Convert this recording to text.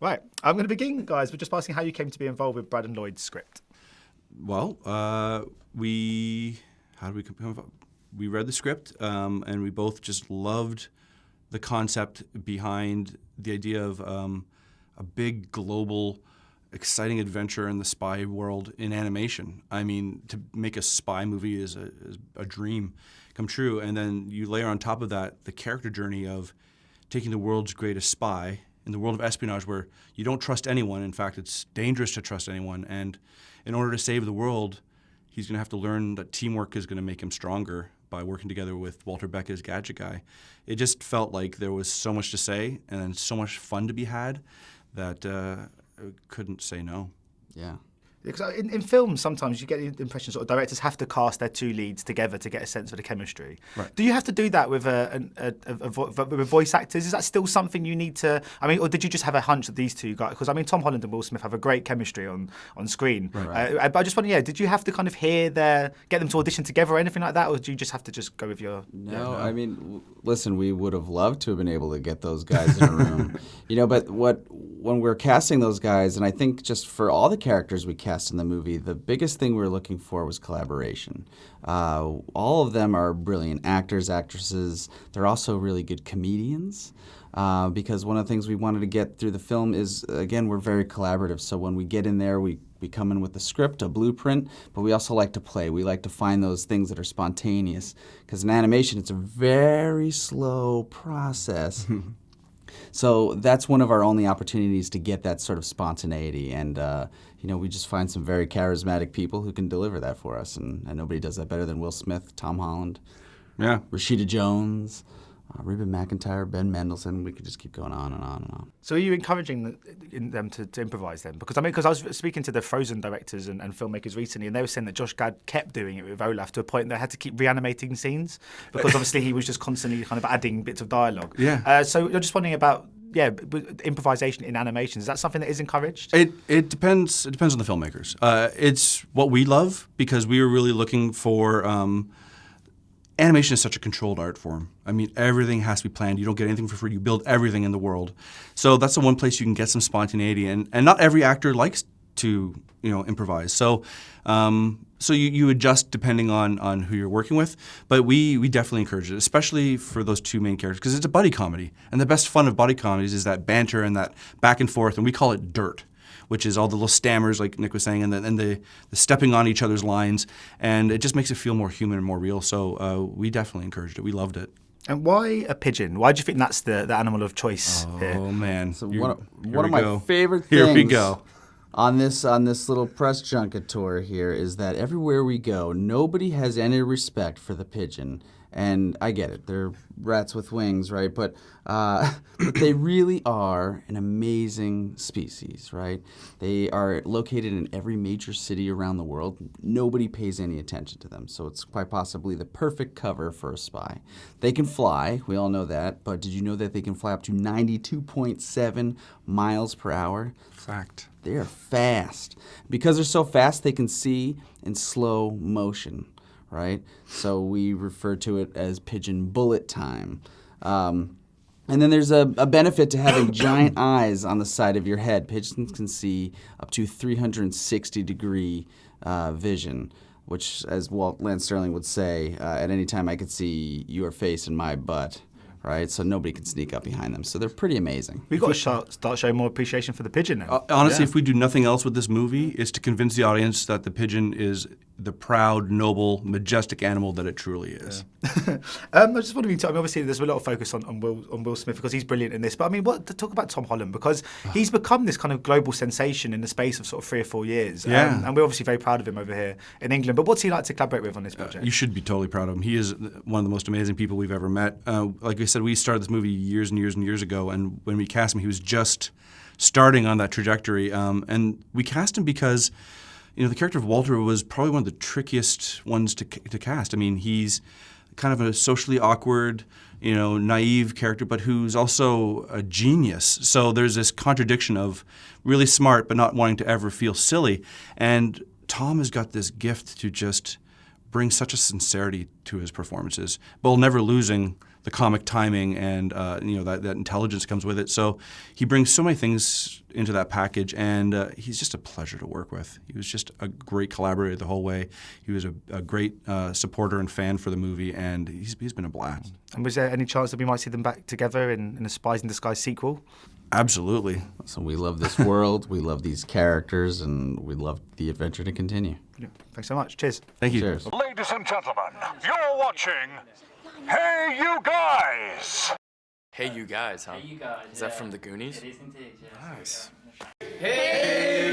Right. I'm going to begin, guys, with just asking how you came to be involved with Brad and Lloyd's script. Well, we read the script, and we both just loved the concept behind the idea of a big global exciting adventure in the spy world in animation. I mean, to make a spy movie is a dream come true. And then you layer on top of that the character journey of taking the world's greatest spy in the world of espionage where you don't trust anyone. In fact, it's dangerous to trust anyone. And in order to save the world, he's going to have to learn that teamwork is going to make him stronger by working together with Walter Beck as Gadget Guy. It just felt like there was so much to say and so much fun to be had that I couldn't say no. Yeah. Because in films, sometimes you get the impression sort of directors have to cast their two leads together to get a sense of the chemistry. Right. Do you have to do that with with voice actors? Is that still something you need to? I mean, or did you just have a hunch that these two guys? Because I mean, Tom Holland and Will Smith have a great chemistry on screen. Right. But I just wonder, did you have to kind of get them to audition together or anything like that, or do you just have to just go with your? No, I mean, listen, we would have loved to have been able to get those guys in a room, but when we're casting those guys, and I think just for all the characters we cast in the movie, the biggest thing we were looking for was collaboration. All of them are brilliant actors, actresses. They're also really good comedians because one of the things we wanted to get through the film is, again, we're very collaborative. So when we get in there, we come in with a script, a blueprint, but we also like to play. We like to find those things that are spontaneous because in animation, it's a very slow process. So that's one of our only opportunities to get that sort of spontaneity. And, we just find some very charismatic people who can deliver that for us. And nobody does that better than Will Smith, Tom Holland, Rashida Jones, Reba McEntire, Ben Mendelsohn. We could just keep going on and on and on. So are you encouraging them to improvise then? Because I was speaking to the Frozen directors and filmmakers recently, and they were saying that Josh Gad kept doing it with Olaf to a point that they had to keep reanimating scenes because obviously he was just constantly kind of adding bits of dialogue. Yeah. So you're just wondering about improvisation in animation. Is that something that is encouraged? It depends. It depends on the filmmakers. It's what we love because we were really looking for. Animation is such a controlled art form. I mean, everything has to be planned. You don't get anything for free. You build everything in the world. So that's the one place you can get some spontaneity. And not every actor likes to, improvise. So you adjust depending on who you're working with. But we definitely encourage it, especially for those two main characters, because it's a buddy comedy. And the best fun of buddy comedies is that banter and that back and forth. And we call it dirt, which is all the little stammers, like Nick was saying, and the stepping on each other's lines. And it just makes it feel more human and more real. So we definitely encouraged it. We loved it. And why a pigeon? Why do you think that's the animal of choice here? Oh, man. So one of my favorite things here we go. on this little press junket tour here is that everywhere we go, nobody has any respect for the pigeon. And I get it. They're rats with wings, right? But they really are an amazing species, right? They are located in every major city around the world. Nobody pays any attention to them. So it's quite possibly the perfect cover for a spy. They can fly. We all know that. But did you know that they can fly up to 92.7 miles per hour? Fact. They are fast. Because they're so fast, they can see in slow motion. Right? So we refer to it as pigeon bullet time. And then there's a benefit to having giant eyes on the side of your head. Pigeons can see up to 360-degree vision, which, as Walt Lance Sterling would say, at any time I could see your face and my butt. Right, so nobody can sneak up behind them. So they're pretty amazing. We've got to start showing more appreciation for the pigeon now. Honestly, if we do nothing else with this movie, is to convince the audience that the pigeon is the proud, noble, majestic animal that it truly is. Yeah. I just want to obviously there's a lot of focus on Will Smith because he's brilliant in this. But I mean, talk about Tom Holland because he's become this kind of global sensation in the space of sort of 3 or 4 years. Yeah. And we're obviously very proud of him over here in England. But what's he like to collaborate with on this project? You should be totally proud of him. He is one of the most amazing people we've ever met. Like I said, we started this movie years and years and years ago, and when we cast him, he was just starting on that trajectory. And we cast him because the character of Walter was probably one of the trickiest ones to cast. I mean, he's kind of a socially awkward, naive character, but who's also a genius. So there's this contradiction of really smart, but not wanting to ever feel silly. And Tom has got this gift to just bring such a sincerity to his performances, while never losing the comic timing and that intelligence comes with it. So he brings so many things into that package, and he's just a pleasure to work with. He was just a great collaborator the whole way. He was a great supporter and fan for the movie, and he's been a blast. And was there any chance that we might see them back together in a Spies in Disguise sequel? Absolutely. So we love this world, we love these characters, and we love the adventure to continue. Thanks so much. Cheers. Thank you. Cheers. Ladies and gentlemen, you're watching Hey You Guys! Hey You Guys, huh? Hey, you guys. Is that from the Goonies? It is indeed, yeah. Nice. Hey!